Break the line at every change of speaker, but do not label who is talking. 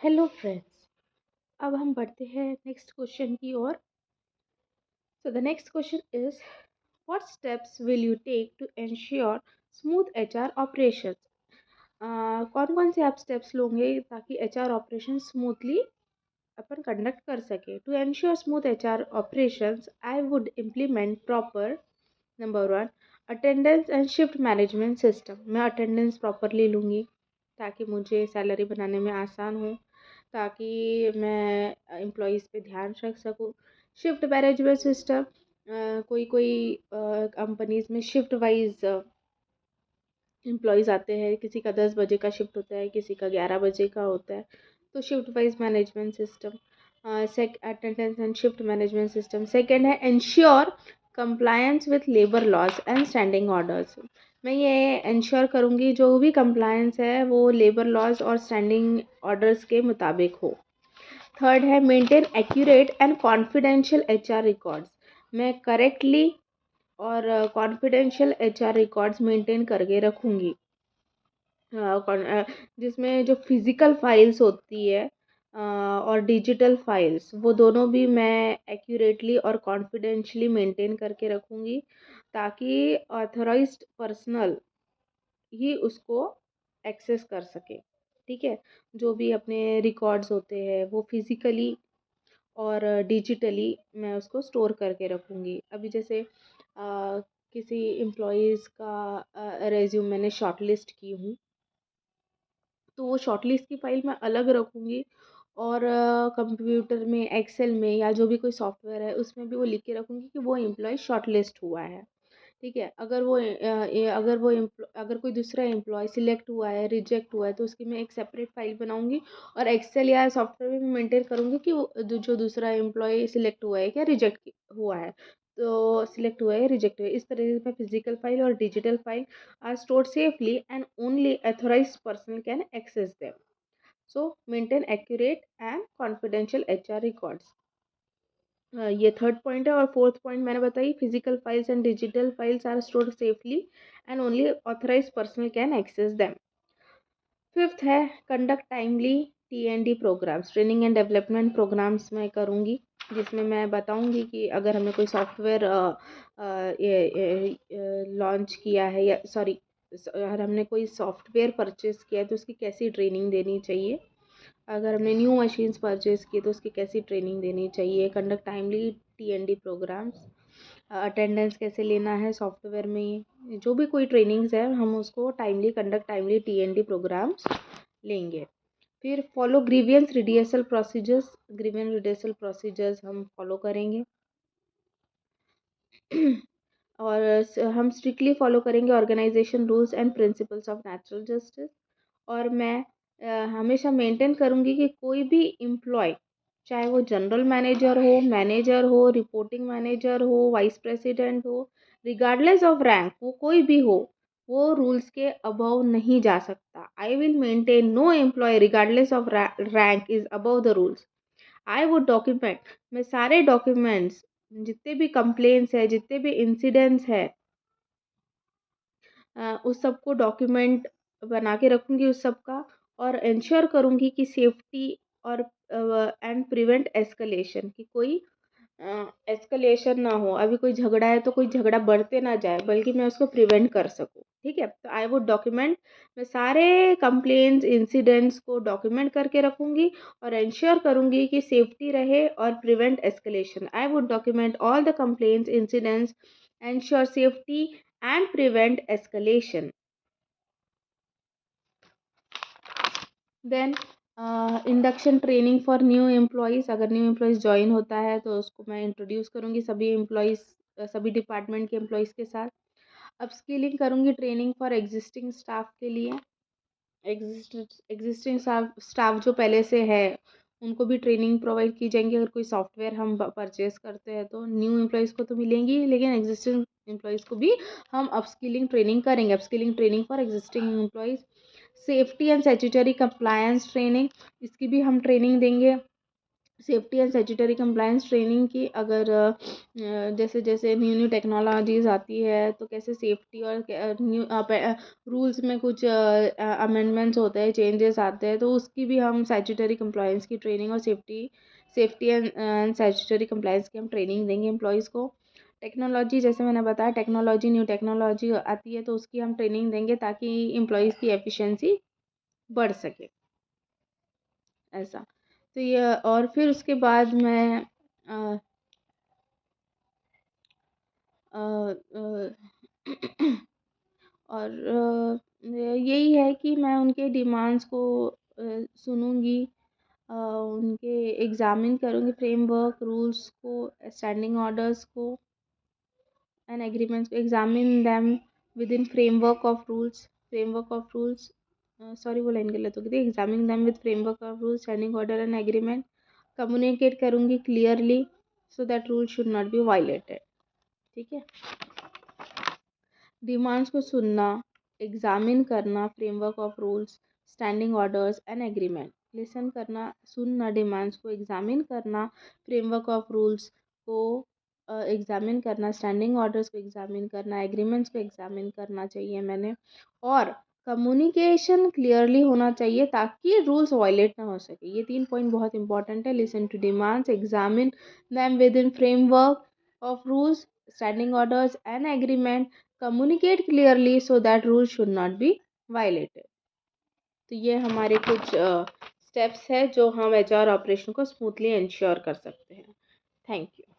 Hello friends. अब हम बढ़ते हैं नेक्स्ट क्वेश्चन की ओर। So the next question is what steps will you take to ensure smooth HR operations. कौन कौन से आप स्टेप्स लोगे ताकि एचआर ऑपरेशन स्मूथली अपन कंडक्ट कर सके। To ensure smooth HR operations I would implement proper number one attendance and shift management system. मैं अटेंडेंस प्रॉपरली लूँगी ताकि मुझे सैलरी बनाने में आसान हो, ताकि मैं एम्प्लॉयज़ पे ध्यान रख सकूँ। शिफ्ट मैनेजमेंट सिस्टम, कोई कोई कंपनीज़ में शिफ्ट वाइज एम्प्लॉयज़ आते हैं, किसी का 10 बजे का शिफ्ट होता है, किसी का 11 बजे का होता है, तो shift wise management system. Attendance and shift management system. Second है ensure compliance with labour laws and standing orders. मैं ये इंश्योर करूँगी जो भी कंप्लायंस है वो लेबर लॉज और स्टैंडिंग ऑर्डर्स के मुताबिक हो। थर्ड है maintain accurate and confidential HR records. मैं करेक्टली और कॉन्फिडेंशियल एचआर रिकॉर्ड्स मेंटेन करके रखूँगी, जिसमें जो फिज़िकल फाइल्स होती है और डिजिटल फाइल्स, वो दोनों भी मैं एक्यूरेटली और कॉन्फिडेंशली मेंटेन करके रखूँगी ताकि ऑथराइज्ड पर्सनल ही उसको एक्सेस कर सके। ठीक है, जो भी अपने रिकॉर्ड्स होते हैं वो फिज़िकली और डिजिटली मैं उसको स्टोर करके रखूँगी। अभी जैसे किसी एम्प्लॉयज़ का रेज्यूम मैंने शॉर्टलिस्ट की हूँ, तो वो शॉर्टलिस्ट की फ़ाइल मैं अलग रखूँगी और कंप्यूटर में, एक्सेल में या जो भी कोई सॉफ्टवेयर है उसमें भी वो लिख के रखूँगी कि वो एम्प्लॉय शॉर्टलिस्ट हुआ है। ठीक है, अगर कोई दूसरा एम्प्लॉय सिलेक्ट हुआ है, रिजेक्ट हुआ है, तो उसकी मैं एक सेपरेट फ़ाइल बनाऊँगी और एक्सेल या सॉफ्टवेयर में मेंटेन करूँगी कि वो जो दूसरा एम्प्लॉय सिलेक्ट हुआ है क्या रिजेक्ट हुआ है, तो सिलेक्ट हुआ है, रिजेक्ट हुआ है। इस तरह से मैं फिज़िकल फ़ाइल और digital file are stored safely and only authorized person can access them. So maintain accurate and confidential HR records. ये थर्ड पॉइंट है। और फोर्थ पॉइंट मैंने बताई, physical files and digital files are stored safely and only authorise person can access them. Fifth है conduct timely TND programmes, training and development programmes मैं करूँगी, जिसमें मैं बताऊँगी कि अगर हमें कोई सॉफ्टवेयर लॉन्च किया है या सॉरी अगर हमने कोई सॉफ्टवेयर परचेज़ किया है तो उसकी कैसी ट्रेनिंग देनी चाहिए, अगर हमने न्यू मशीन्स परचेज़ की तो उसकी कैसी ट्रेनिंग देनी चाहिए। Conduct timely TND programmes, attendance कैसे लेना है सॉफ्टवेयर में, जो भी कोई ट्रेनिंग्स है हम उसको कंडक्ट टाइमली TND प्रोग्राम्स लेंगे। फिर फॉलो ग्रीवियंस रिड्यूसल प्रोसीजर्स हम फॉलो करेंगे और हम स्ट्रिक्टली फॉलो करेंगे organisation rules and principles of natural justice. और मैं हमेशा मेंटेन करूँगी कि कोई भी एम्प्लॉय, चाहे वो जनरल मैनेजर हो, रिपोर्टिंग मैनेजर हो, वाइस प्रेसिडेंट हो, रिगार्डलेस ऑफ रैंक, वो कोई भी हो, वो रूल्स के अबव नहीं जा सकता। I will maintain no employee regardless of rank is above the rules. I would document, मैं सारे डॉक्यूमेंट्स, जितने भी कंप्लेंट्स है, जितने भी इंसिडेंट्स है, उस सब को डॉक्यूमेंट बना के रखूँगी उस सब का, और इंश्योर करूँगी कि सेफ्टी और एंड प्रिवेंट एस्केलेशन, कि कोई एस्केलेशन ना हो। अभी कोई झगड़ा है तो कोई झगड़ा बढ़ते ना जाए, बल्कि मैं उसको प्रिवेंट कर सकूँ। ठीक है, तो आई वुड डॉक्यूमेंट, मैं सारे कंप्लेंट्स इंसिडेंट्स को डॉक्यूमेंट करके रखूँगी और इंश्योर करूँगी कि सेफ्टी रहे और prevent escalation. I would document all the complaints incidents, ensure safety and prevent escalation. Then induction training for new employees, अगर न्यू एम्प्लॉयज़ ज्वाइन होता है तो उसको मैं इंट्रोड्यूस करूँगी सभी एम्प्लॉयज़, सभी डिपार्टमेंट के एम्प्लॉयज़ के साथ। अपस्किलिंग करूँगी ट्रेनिंग फॉर एग्जिस्टिंग स्टाफ के लिए, एग्जिस्टिंग स्टाफ जो पहले से है उनको भी ट्रेनिंग प्रोवाइड की जाएंगी। अगर कोई सॉफ्टवेयर हम परचेज करते हैं तो न्यू एम्प्लॉयज़ को तो मिलेंगी, लेकिन एग्जिस्टिंग एम्प्लॉयज़ को भी हम अपस्किलिंग ट्रेनिंग करेंगे। Upskilling training for existing employees. Safety and statutory compliance training, इसकी भी हम ट्रेनिंग देंगे। Safety and statutory compliance training की, अगर जैसे जैसे न्यू न्यू टेक्नोलॉजीज आती है तो कैसे सेफ्टी और न्यू रूल्स में कुछ अमेंडमेंट्स होते हैं, चेंजेस आते हैं, तो उसकी भी हम स्टैट्यूटरी कंप्लायंस की ट्रेनिंग और सेफ्टी एंड स्टैट्यूटरी कंप्लायंस की हम ट्रेनिंग देंगे एम्प्लॉयज़ को। टेक्नोलॉजी, जैसे मैंने बताया, टेक्नोलॉजी न्यू टेक्नोलॉजी आती है तो उसकी हम ट्रेनिंग देंगे ताकि एम्प्लॉयज़ की एफिशिएंसी बढ़ सके, ऐसा। तो ये, और फिर उसके बाद मैं अ, अ, अ, और यही है कि मैं उनके डिमांड्स को सुनूंगी, उनके एग्जामिन करूंगी फ्रेमवर्क रूल्स को, स्टैंडिंग ऑर्डर्स को एंड एग्रीमेंट्स को, examine them with in framework of rules, sorry वो लाइन गलत हो गई थी, examine them with framework of rules, standing order and agreement, communicate करूंगी clearly so that rule should not be violated. ठीक है, डिमांड्स को सुनना, एग्जामिन करना framework of rules, standing orders and agreement, listen करना, सुनना डिमांड्स को, एग्जामिन करना फ्रेमवर्क ऑफ रूल्स को, एग्जामिन करना स्टैंडिंग ऑर्डर्स को, एग्जामिन करना एग्रीमेंट्स को, एग्जामिन करना चाहिए मैंने, और कम्युनिकेशन क्लियरली होना चाहिए ताकि रूल्स वायलेट ना हो सके। ये 3 पॉइंट बहुत इंपॉर्टेंट है। Listen to demands, examine them with in framework of rules, standing orders and agreement, communicate clearly so that rules should not be violated। तो ये हमारे कुछ स्टेप्स है जो हम एचआर ऑपरेशन को स्मूथली इंश्योर कर सकते हैं। Thank you.